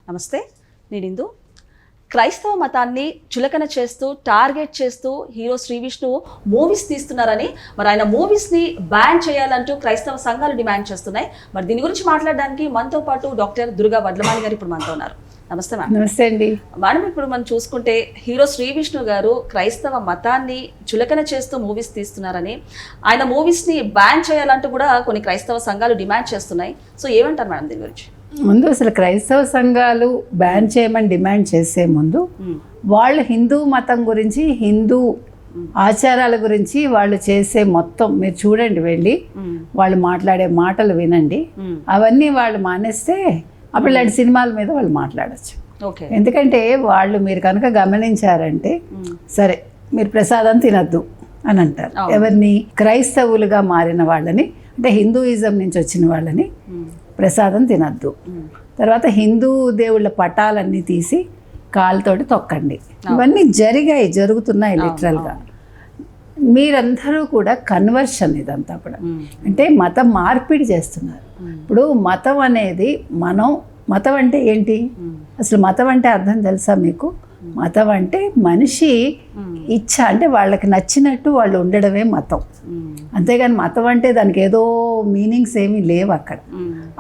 నమస్తే, నేను ఇందు. క్రైస్తవ మతాన్ని చులకన చేస్తూ టార్గెట్ చేస్తూ హీరో శ్రీ విష్ణు మూవీస్ తీస్తున్నారని, మరి ఆయన మూవీస్ని బ్యాన్ చేయాలంటూ క్రైస్తవ సంఘాలు డిమాండ్ చేస్తున్నాయి. మరి దీని గురించి మాట్లాడడానికి మనతో పాటు డాక్టర్ దుర్గా వడ్లమాలి గారు ఇప్పుడు మనతో ఉన్నారు. నమస్తే మేడం. నమస్తే అండి మేడం, ఇప్పుడు మనం చూసుకుంటే హీరో శ్రీ విష్ణు గారు క్రైస్తవ మతాన్ని చులకన చేస్తూ మూవీస్ తీస్తున్నారని, ఆయన మూవీస్ని బ్యాన్ చేయాలంటూ కూడా కొన్ని క్రైస్తవ సంఘాలు డిమాండ్ చేస్తున్నాయి. సో ఏమంటారు మేడం దీని గురించి? ముందు అసలు క్రైస్తవ సంఘాలు బ్యాన్ చేయమని డిమాండ్ చేసే ముందు వాళ్ళు హిందూ మతం గురించి, హిందూ ఆచారాల గురించి వాళ్ళు చేసే మొత్తం మీరు చూడండి, వెళ్ళి వాళ్ళు మాట్లాడే మాటలు వినండి. అవన్నీ వాళ్ళు మానేస్తే అప్పుడు ఇలాంటి సినిమాల మీద వాళ్ళు మాట్లాడచ్చు. ఎందుకంటే వాళ్ళు మీరు కనుక గమనించారంటే, సరే మీరు ప్రసాదం తినద్దు అని అంటారు. ఎవరిని? క్రైస్తవులుగా మారిన వాళ్ళని, అంటే హిందూయిజం నుంచి వచ్చిన వాళ్ళని ప్రసాదం తినద్దు. తర్వాత హిందూ దేవుళ్ళ పటాలన్నీ తీసి కాలుతోటి తొక్కండి. ఇవన్నీ జరుగుతున్నాయి లిటరల్గా. మీరందరూ కూడా కన్వర్షన్, ఇదంతా కూడా అంటే మతం మార్పిడి చేస్తున్నారు. ఇప్పుడు మతం అనేది మతం అంటే ఏంటి? అసలు మతం అంటే అర్థం తెలుసా మీకు? మతం అంటే మనిషి ఇచ్చ, అంటే వాళ్ళకి నచ్చినట్టు వాళ్ళు ఉండడమే మతం. అంతేగాని మతం అంటే దానికి ఏదో మీనింగ్స్ ఏమీ లేవు అక్కడ.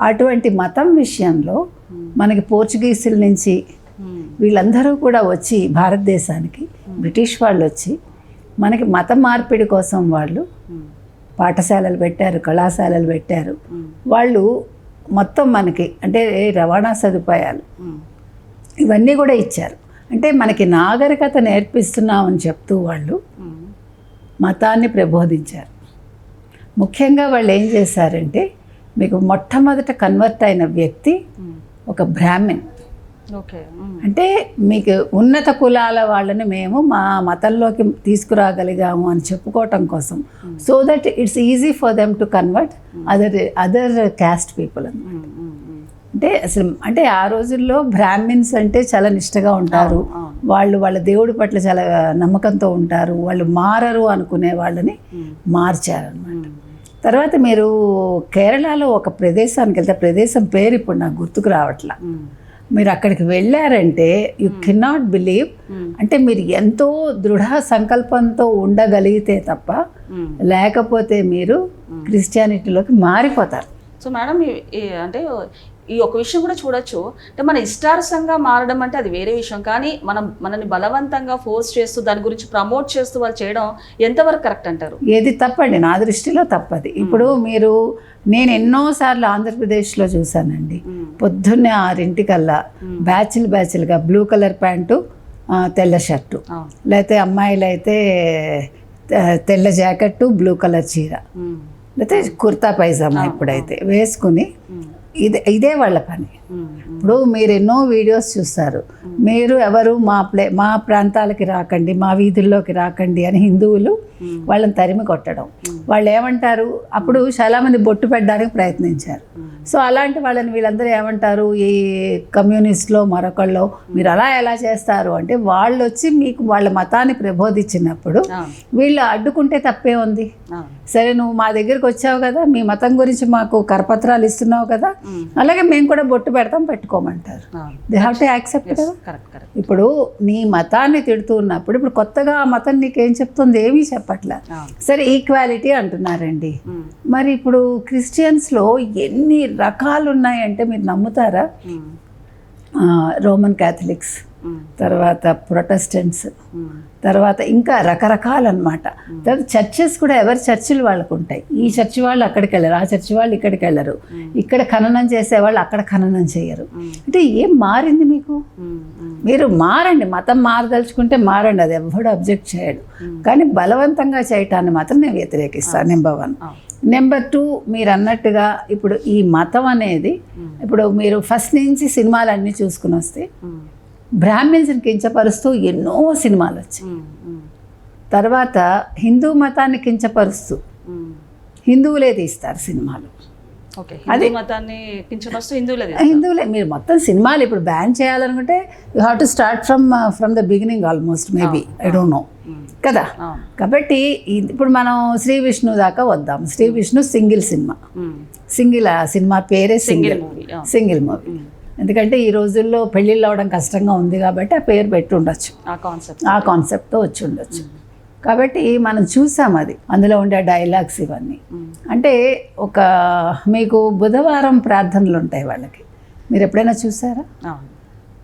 అటువంటి మతం విషయంలో మనకి పోర్చుగీసుల నుంచి వీళ్ళందరూ కూడా వచ్చి భారతదేశానికి, బ్రిటిష్ వాళ్ళు వచ్చి మనకి మత మార్పిడి కోసం వాళ్ళు పాఠశాలలు పెట్టారు, కళాశాలలు పెట్టారు. వాళ్ళు మొత్తం మనకి అంటే రవాణా సదుపాయాలు ఇవన్నీ కూడా ఇచ్చారు. అంటే మనకి నాగరికత నేర్పిస్తున్నామని చెప్తూ వాళ్ళు మతాన్ని ప్రబోధించారు. ముఖ్యంగా వాళ్ళు ఏం చేశారంటే, మీకు మొట్టమొదట కన్వర్ట్ అయిన వ్యక్తి ఒక బ్రాహ్మణ్. అంటే మీకు ఉన్నత కులాల వాళ్ళని మేము మా మతంలోకి తీసుకురాగలిగాము అని చెప్పుకోవటం కోసం, so that it's easy for them to convert other caste people అన్నమాట. అంటే అసలు అంటే ఆ రోజుల్లో బ్రాహ్మిన్స్ అంటే చాలా నిష్టగా ఉంటారు, వాళ్ళు వాళ్ళ దేవుడి పట్ల చాలా నమ్మకంతో ఉంటారు, వాళ్ళు మారరు అనుకునే వాళ్ళని మార్చారనమాట. తర్వాత మీరు కేరళలో ఒక ప్రదేశానికి వెళ్తే, ప్రదేశం పేరు ఇప్పుడు నాకు గుర్తుకు రావట్లా, మీరు అక్కడికి వెళ్ళారంటే యు కెనాట్ బిలీవ్. అంటే మీరు ఎంతో దృఢ సంకల్పంతో ఉండగలిగితే తప్ప, లేకపోతే మీరు క్రిస్టియానిటీలోకి మారిపోతారు. సో మేడం, అంటే ఈ ఒక విషయం కూడా చూడొచ్చు, అంటే మన ఇష్టానుసారంగా మారడం అంటే అది వేరే విషయం, కానీ మనని బలవంతంగా ఫోర్స్ చేస్తూ దాని గురించి ప్రమోట్ చేస్తూ వాళ్ళు చేయడం ఎంతవరకు కరెక్ట్ అంటారు? ఏది తప్పండి, నా దృష్టిలో తప్పది. ఇప్పుడు నేను ఎన్నోసార్లు ఆంధ్రప్రదేశ్లో చూశానండి. పొద్దున్నే 6 బ్యాచ్లుగా బ్లూ కలర్ ప్యాంటు, తెల్ల షర్టు, లేకపోతే అమ్మాయిలు అయితే తెల్ల జాకెట్టు, బ్లూ కలర్ చీర, లేకపోతే కుర్తా పైజామా ఇప్పుడైతే వేసుకుని ఇదే వాళ్ళ పని. ఇప్పుడు మీరు ఎన్నో వీడియోస్ చూస్తారు, మీరు ఎవరు మా ప్రాంతాలకి రాకండి, మా వీధుల్లోకి రాకండి అని హిందువులు వాళ్ళని తరిమి కొట్టడం. వాళ్ళు ఏమంటారు, అప్పుడు చాలామంది బొట్టు పెట్టడానికి ప్రయత్నించారు. సో అలాంటి వాళ్ళని వీళ్ళందరూ ఏమంటారు, ఈ కమ్యూనిస్ట్లో మరొకళ్ళు మీరు అలా ఎలా చేస్తారు అంటే, వాళ్ళు వచ్చి మీకు వాళ్ళ మతాన్ని ప్రబోధించినప్పుడు వీళ్ళు అడ్డుకుంటే తప్పే ఉంది. సరే, నువ్వు మా దగ్గరికి వచ్చావు కదా, మీ మతం గురించి మాకు కరపత్రాలు ఇస్తున్నావు కదా, అలాగే మేము కూడా బొట్టు పెడతాం, పెట్టుకోమంటారు. దే హ్యావ్ టు యాక్సెప్ట్ కదా. ఇప్పుడు నీ మతాన్ని తిడుతూ ఉన్నప్పుడు, ఇప్పుడు కొత్తగా ఆ మతం నీకేం చెప్తుంది? ఏమీ చెప్పట్లే. సరే, ఈక్వాలిటీ అంటున్నారండి. మరి ఇప్పుడు క్రిస్టియన్స్లో ఎన్ని రకాలు ఉన్నాయంటే మీరు నమ్ముతారా? రోమన్ క్యాథలిక్స్, తర్వాత ప్రొటెస్టెంట్స్, తర్వాత ఇంకా రకరకాలన్నమాట. తర్వాత చర్చెస్ కూడా ఎవరి చర్చిలు వాళ్ళకు ఉంటాయి. ఈ చర్చి వాళ్ళు అక్కడికి వెళ్ళరు, ఆ చర్చి వాళ్ళు ఇక్కడికి వెళ్ళరు, ఇక్కడ ఖననం చేసేవాళ్ళు అక్కడ ఖననం చేయరు. అంటే ఏం మారింది మీకు? మీరు మారండి, మతం మారదలుచుకుంటే మారండి, అది ఎవడు అబ్జెక్ట్ చేయడు. కానీ బలవంతంగా చేయటాన్ని మాత్రం నేను వ్యతిరేకిస్తాను. నెంబర్ 1. నెంబర్ 2, మీరు అన్నట్టుగా ఇప్పుడు ఈ మతం అనేది, ఇప్పుడు మీరు ఫస్ట్ నుంచి సినిమాలన్నీ చూసుకుని వస్తే బ్రాహ్మిన్స్ని కించపరుస్తూ ఎన్నో సినిమాలు వచ్చాయి. తర్వాత హిందూ మతాన్ని కించపరుస్తూ హిందువులే తీస్తారు సినిమాలు. హిందువులే. మీరు మొత్తం సినిమాలు ఇప్పుడు బ్యాన్ చేయాలనుకుంటే you have to start from the beginning almost, maybe, I don't know కదా. కాబట్టి ఇప్పుడు మనం శ్రీ విష్ణు దాకా వద్దాం. Sree Vishnu single cinema, single cinema పేరే సింగిల్ మూవీ. ఎందుకంటే ఈ రోజుల్లో పెళ్ళిళ్ళు అవడం కష్టంగా ఉంది కాబట్టి ఆ పేరు పెట్టి ఉండొచ్చు, ఆ కాన్సెప్ట్తో వచ్చి ఉండొచ్చు. కాబట్టి మనం చూసాం అది, అందులో ఉండే డైలాగ్స్ ఇవన్నీ. అంటే ఒక మీకు బుధవారం ప్రార్థనలు ఉంటాయి వాళ్ళకి, మీరు ఎప్పుడైనా చూసారా?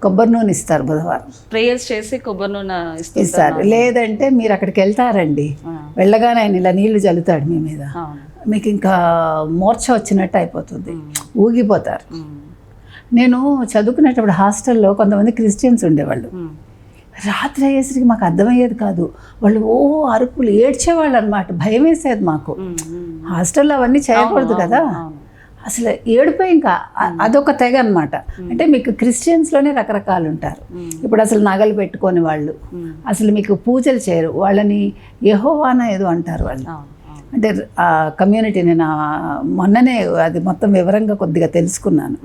కొబ్బరి నూనె ఇస్తారు బుధవారం, ప్రేయర్స్ చేసి కొబ్బరి నూనె ఇస్తారు. లేదంటే మీరు అక్కడికి వెళ్తారండి, వెళ్ళగానే ఆయన ఇలా నీళ్లు చల్లుతాడు మీ మీద, మీకు ఇంకా మోర్చ వచ్చినట్టు అయిపోతుంది, ఊగిపోతారు. నేను చదువుకునేటప్పుడు హాస్టల్లో కొంతమంది క్రిస్టియన్స్ ఉండేవాళ్ళు. రాత్రి అయ్యేసరికి మాకు అర్థమయ్యేది కాదు, వాళ్ళు అరుపులు ఏడ్చేవాళ్ళు అనమాట, భయం వేసేది మాకు. హాస్టల్లో అవన్నీ చేయకూడదు కదా, అసలు ఏడిపోయి ఇంకా అదొక తెగ అనమాట. అంటే మీకు క్రిస్టియన్స్లోనే రకరకాలు ఉంటారు. ఇప్పుడు అసలు నగలు పెట్టుకొని వాళ్ళు అసలు మీకు పూజలు చేయరు, వాళ్ళని యెహోవాన ఏదో అంటారు వాళ్ళు. అంటే ఆ కమ్యూనిటీ నేను మొన్ననే అది మొత్తం వివరంగా కొద్దిగా తెలుసుకున్నాను.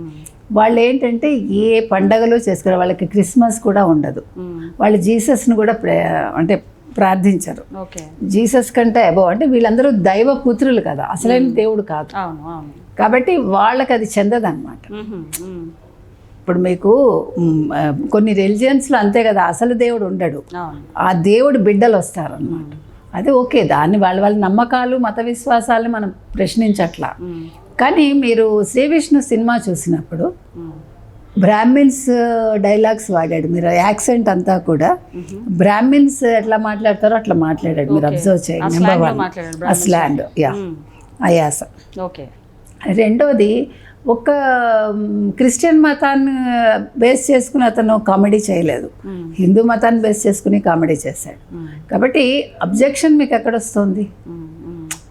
వాళ్ళు ఏంటంటే ఏ పండగలు చేసుకున్నారు, వాళ్ళకి క్రిస్మస్ కూడా ఉండదు, వాళ్ళు జీసస్ను కూడా అంటే ప్రార్థించరు. జీసస్ కంటే అబౌవ్, అంటే వీళ్ళందరూ దైవ పుత్రులు కదా, అసలైన దేవుడు కాదు కాబట్టి వాళ్ళకి అది చెందదన్నమాట. ఇప్పుడు మీకు కొన్ని రిలిజియన్స్లో అంతే కదా, అసలు దేవుడు ఉండడు, ఆ దేవుడు బిడ్డలు వస్తారన్నమాట. అది ఓకే, దాన్ని వాళ్ళ నమ్మకాలు మత విశ్వాసాలని మనం ప్రశ్నించట్లా. కానీ మీరు శ్రీ విష్ణు సినిమా చూసినప్పుడు బ్రాహ్మిన్స్ డైలాగ్స్ వాడాడు, మీరు యాక్సెంట్ అంతా కూడా బ్రాహ్మిన్స్ ఎట్లా మాట్లాడతారో అట్లా మాట్లాడాడు, మీరు అబ్జర్వ్ చేయండి. నెంబర్ 1 ఆ స్లాంగ్, ఆ యాస. రెండోది, ఒక క్రిస్టియన్ మతాన్ని బేస్ చేసుకుని అతను కామెడీ చేయలేదు, హిందూ మతాన్ని బేస్ చేసుకుని కామెడీ చేశాడు. కాబట్టి అబ్జెక్షన్ మీకు ఎక్కడ వస్తుంది?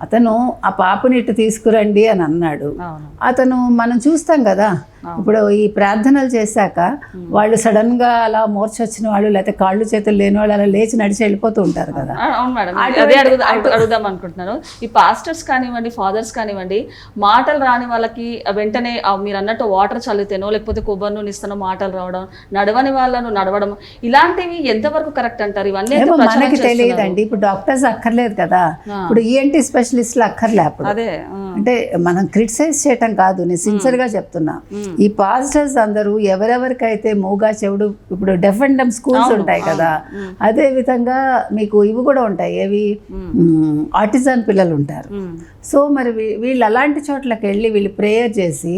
అతను ఆ పాపని ఇటు తీసుకురండి అని అన్నాడు. అతను మనం చూస్తాం కదా, ఇప్పుడు ఈ ప్రార్థనలు చేశాక వాళ్ళు సడన్గా అలా మోర్చ వచ్చిన వాళ్ళు, లేకపోతే కాళ్ళు చేతులు లేని వాళ్ళు అలా లేచి నడిచి వెళ్ళిపోతూ ఉంటారు కదా. అవును మేడం, అదే అడుగుదాం అనుకుంటున్నాను. ఈ పాస్టర్స్ కానివ్వండి, ఫాదర్స్ కానివ్వండి, మాటలు రాని వాళ్ళకి వెంటనే మీరు అన్నట్టు వాటర్ చల్లితేనో లేకపోతే కొబ్బరి నూనె ఇస్తానో మాటలు రావడం, నడవని వాళ్ళను నడవడం, ఇలాంటివి ఎంతవరకు కరెక్ట్ అంటారు? ఇవన్నీ మనకి తెలియదండి. ఇప్పుడు డాక్టర్స్ అక్కర్లేదు కదా, ఇప్పుడు ఈఎన్టీ స్పెషలిస్ట్లు అక్కర్లే. అప్పుడు అదే అంటే మనం క్రిటిసైజ్ చేయటం కాదు, నేను సిన్సియర్గా చెప్తున్నా. ఈ పాస్టర్స్ అందరూ ఎవరెవరికైతే మూగా చెవుడు, ఇప్పుడు డెఫ్ అండ్ డమ్ స్కూల్స్ ఉంటాయి కదా, అదే విధంగా మీకు ఇవి కూడా ఉంటాయి, ఏవి ఆటిజం పిల్లలు ఉంటారు. సో మరి వీళ్ళు అలాంటి చోట్లకి వెళ్ళి వీళ్ళు ప్రేయర్ చేసి,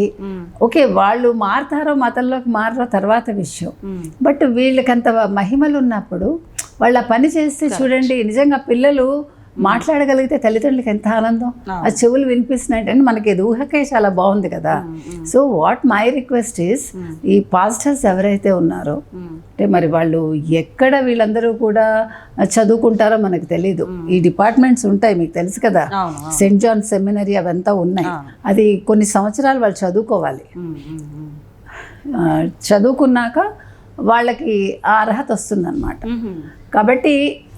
ఓకే వాళ్ళు మారుతారో మతంలోకి మారో తర్వాత విషయం, బట్ వీళ్ళకంత మహిమలు ఉన్నప్పుడు వాళ్ళ పని చేస్తే చూడండి, నిజంగా పిల్లలు మాట్లాడగలిగితే తల్లిదండ్రులకి ఎంత ఆనందం, ఆ చెవులు వినిపిస్తున్నాయంటే మనకి ఇది ఊహకే చాలా బాగుంది కదా. So what my request is, ఈ పాస్టర్స్ ఎవరైతే ఉన్నారో అంటే మరి వాళ్ళు ఎక్కడ వీళ్ళందరూ కూడా చదువుకుంటారో మనకు తెలీదు. ఈ డిపార్ట్మెంట్స్ ఉంటాయి మీకు తెలుసు కదా, సెయింట్ జాన్ సెమినరీ అవంతా ఉన్నాయి. అది కొన్ని సంవత్సరాలు వాళ్ళు చదువుకోవాలి, చదువుకున్నాక వాళ్ళకి ఆ అర్హత వస్తుందన్నమాట. కాబట్టి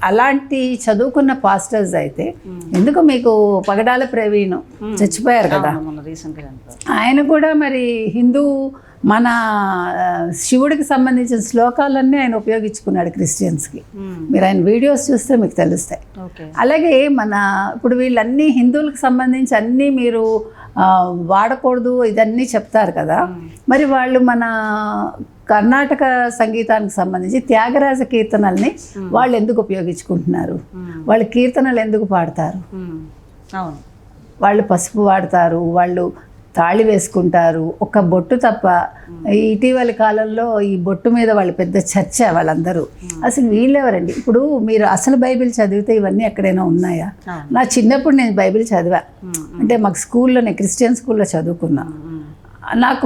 అలాంటి చదువుకున్న పాస్టర్స్ అయితే, ఎందుకు మీకు పగడాల ప్రవీణ్ చచ్చిపోయారు కదా, ఆయన కూడా మరి హిందూ మన శివుడికి సంబంధించిన శ్లోకాలన్నీ ఆయన ఉపయోగించుకున్నాడు క్రిస్టియన్స్కి. మీరు ఆయన వీడియోస్ చూస్తే మీకు తెలుస్తాయి. అలాగే మన ఇప్పుడు వీళ్ళన్నీ హిందువులకు సంబంధించి అన్నీ మీరు వాడకూడదు ఇదన్నీ చెప్తారు కదా, మరి వాళ్ళు మన కర్ణాటక సంగీతానికి సంబంధించి త్యాగరాజ కీర్తనల్ని వాళ్ళు ఎందుకు ఉపయోగించుకుంటున్నారు? వాళ్ళు కీర్తనలు ఎందుకు పాడతారు? వాళ్ళు పసుపు వాడతారు, వాళ్ళు తాళి వేసుకుంటారు, ఒక బొట్టు తప్ప. ఇటీవలి కాలంలో ఈ బొట్టు మీద వాళ్ళు పెద్ద చర్చ వాళ్ళందరూ. అసలు వీళ్ళెవరండి? ఇప్పుడు మీరు అసలు బైబిల్ చదివితే ఇవన్నీ ఎక్కడైనా ఉన్నాయా? నా చిన్నప్పుడు నేను బైబిల్ చదివా, అంటే మాకు స్కూల్లో, నేను క్రిస్టియన్ స్కూల్లో చదువుకున్నా, నాకు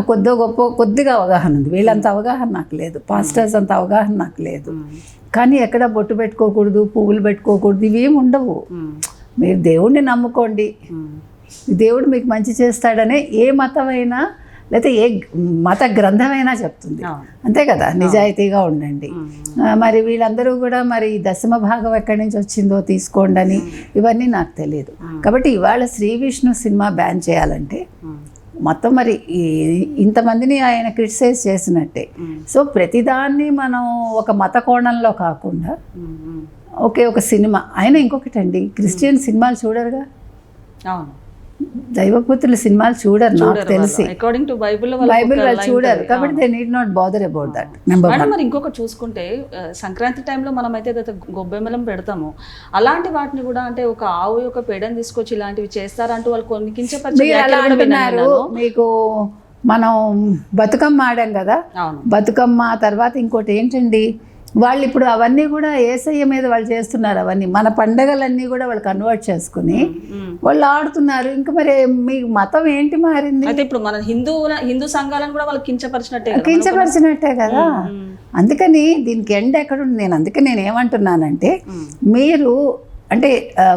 కొద్దిగా అవగాహన ఉంది. వీళ్ళంత అవగాహన నాకు లేదు, పాస్టర్స్ అంత అవగాహన నాకు లేదు. కానీ ఎక్కడ బొట్టు పెట్టుకోకూడదు, పువ్వులు పెట్టుకోకూడదు, ఇవేమి ఉండవు. మీరు దేవుణ్ణి నమ్ముకోండి, దేవుడు మీకు మంచి చేస్తాడనే ఏ మతమైనా లేకపోతే ఏ మత గ్రంథమైనా చెప్తుంది, అంతే కదా. నిజాయితీగా ఉండండి. మరి వీళ్ళందరూ కూడా మరి దశమ భాగం ఎక్కడి నుంచి వచ్చిందో తీసుకోండి అని ఇవన్నీ నాకు తెలియదు. కాబట్టి ఇవాళ శ్రీ విష్ణు సినిమా బ్యాన్ చేయాలంటే మొత్తం మరి ఇంతమందిని ఆయన క్రిటిసైజ్ చేసినట్టే. సో ప్రతిదాన్ని మనం ఒక మత కోణంలో కాకుండా ఓకే ఒక సినిమా. ఆయన ఇంకొకటండి, క్రిస్టియన్ సినిమాలు చూడరుగా. దైవపుత్రుల సినిమాలు చూడరు నాకు తెలిసి. అకార్డింగ్ టు బైబిల్ బైబిల్ వాళ్ళు చూడరు కాబట్టి they need not bother about that. Number madam మరి ఇంకొకటి చూసుకుంటే సంక్రాంతి టైంలో మనం అయితే గొబ్బెమ్మలం పెడతాము, అలాంటి వాటిని కూడా అంటే ఒక ఆవు యొక్క పేడని తీసుకొచ్చి ఇలాంటివి చేస్తారంటూ వాళ్ళు కొన్ని కించపరిచే అలా అంటున్నారు. మీకు మనం బతుకమ్మ ఆడాం కదా, అవును బతుకమ్మ తర్వాత ఇంకోటి ఏంటండి, వాళ్ళు ఇప్పుడు అవన్నీ కూడా ఏసయ్య మీద వాళ్ళు చేస్తున్నారు. అవన్నీ మన పండగలన్నీ కూడా వాళ్ళు కన్వర్ట్ చేసుకుని వాళ్ళు ఆడుతున్నారు. ఇంకా మరి మీ మతం ఏంటి మారింది? అయితే ఇప్పుడు మన హిందూ సంఘాలను కూడా వాళ్ళు కించపరిచినట్టే కదా. అందుకని దీనికి ఎండ్ ఎక్కడుంది? నేను ఏమంటున్నానంటే, మీరు అంటే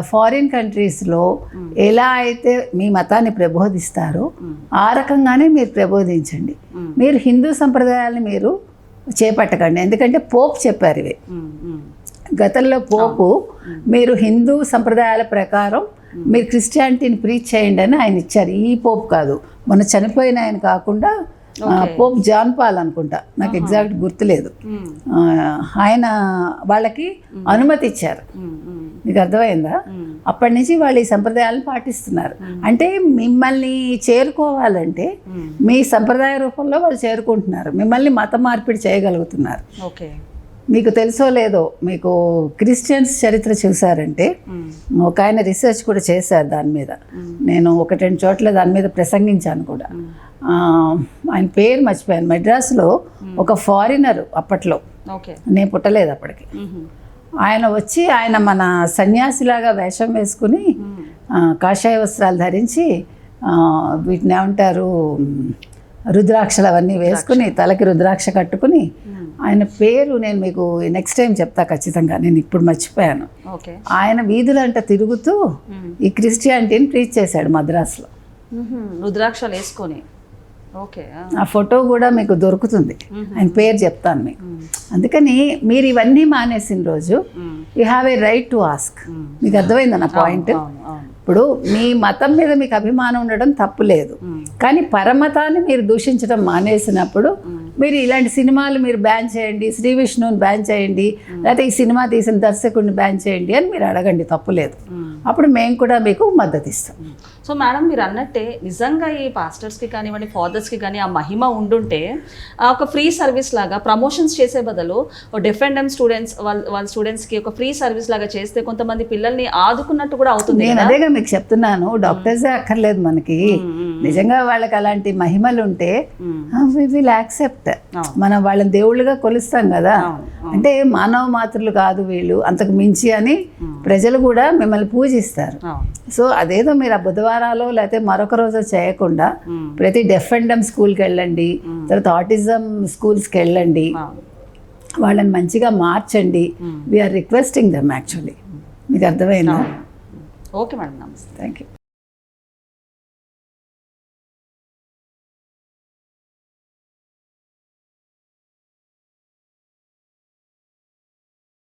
ఫారిన్ కంట్రీస్లో ఎలా అయితే మీ మతాన్ని ప్రబోధిస్తారో ఆ రకంగానే మీరు ప్రబోధించండి. మీరు హిందూ సంప్రదాయాలను మీరు చేపట్టకండి. ఎందుకంటే పోప్ చెప్పారు ఇవి. గతంలో పోపు మీరు హిందూ సంప్రదాయాల ప్రకారం మీరు క్రిస్టియానిటీని ప్రీచ్ చేయండి అని ఆయన ఇచ్చారు. ఈ పోప్ కాదు, మొన్న చనిపోయిన ఆయన కాకుండా పోప్ జాన్ పాల్ అనుకుంటా, నాకు ఎగ్జాక్ట్ గుర్తులేదు. ఆయన వాళ్ళకి అనుమతి ఇచ్చారు. మీకు అర్థమైందా? అప్పటి నుంచి వాళ్ళు ఈ సంప్రదాయాలను పాటిస్తున్నారు. అంటే మిమ్మల్ని చేరుకోవాలంటే మీ సంప్రదాయ రూపంలో వాళ్ళు చేరుకుంటున్నారు, మిమ్మల్ని మత మార్పిడి చేయగలుగుతున్నారు. ఓకే, మీకు తెలుసో లేదో, మీకు క్రిస్టియన్స్ చరిత్ర చూసారంటే ఒక ఆయన రీసెర్చ్ కూడా చేశారు దాని మీద. నేను 1-2 చోట్ల దాని మీద ప్రసంగించాను కూడా. ఆయన పేరు మర్చిపోయాను. మెడ్రాస్లో ఒక ఫారినర్ అప్పట్లో, నేను పుట్టలేదు అప్పటికి, ఆయన వచ్చి ఆయన మన సన్యాసిలాగా వేషం వేసుకుని కాషాయ వస్త్రాలు ధరించి వీటిని ఏమంటారు రుద్రాక్షలు అవన్నీ వేసుకుని తలకి రుద్రాక్ష కట్టుకుని, ఆయన పేరు నేను మీకు నెక్స్ట్ టైం చెప్తా ఖచ్చితంగా, నేను ఇప్పుడు మర్చిపోయాను. ఆయన వీధులంట తిరుగుతూ ఈ క్రిస్టియానిటీని ప్రీచ్ చేశాడు మద్రాసులో, రుద్రాక్షలు వేసుకొని. ఆ ఫోటో కూడా మీకు దొరుకుతుంది, ఆయన పేరు చెప్తాను మీకు. అందుకని మీరు ఇవన్నీ మానేసిన రోజు you have a right to ask. మీకు అర్థమైందా నా పాయింట్? ఇప్పుడు మీ మతం మీద మీకు అభిమానం ఉండడం తప్పు లేదు, కానీ పరమతాన్ని మీరు దూషించడం మానేసినప్పుడు మీరు ఇలాంటి సినిమాలు మీరు బ్యాన్ చేయండి, శ్రీ విష్ణుని బ్యాన్ చేయండి, లేకపోతే ఈ సినిమా తీసిన దర్శకుడిని బ్యాన్ చేయండి అని మీరు అడగండి, తప్పు లేదు. అప్పుడు మేము కూడా మీకు మద్దతు ఇస్తాం. సో మేడం మీరు అన్నట్టే నిజంగా ఈ పాస్టర్స్కి కానివ్వండి, ఫాదర్స్కి కానీ ఆ మహిమ ఉండుంటే ఒక ఫ్రీ సర్వీస్ లాగా ప్రమోషన్స్ చేసే బదులు డిఫరెంట్ స్టూడెంట్స్ వాళ్ళ స్టూడెంట్స్కి ఒక ఫ్రీ సర్వీస్ లాగా చేస్తే కొంతమంది పిల్లల్ని ఆదుకున్నట్టు కూడా అవుతుంది. నేను అదేగా మీకు చెప్తున్నాను, డాక్టర్సే అక్కర్లేదు మనకి. నిజంగా వాళ్ళకి అలాంటి మహిమలు ఉంటే వి విల్ యాక్సెప్ట్. మనం వాళ్ళని దేవుళ్ళుగా కొలుస్తాం కదా. అంటే మానవ మాతృలు కాదు వీళ్ళు, అంతకు మించి అని ప్రజలు కూడా మిమ్మల్ని పూజిస్తారు. సో అదేదో మీరు ఆ బుధవారాలు లేకపోతే మరొక రోజు చేయకుండా ప్రతి డెఫ్ అండ్ డమ్ స్కూల్కి వెళ్ళండి, తర్వాత ఆటిజం స్కూల్స్కి వెళ్ళండి, వాళ్ళని మంచిగా మార్చండి. We're requesting them actually. మీకు అర్థమైందా? ఓకే మేడం, నమస్తే, థ్యాంక్ యూ.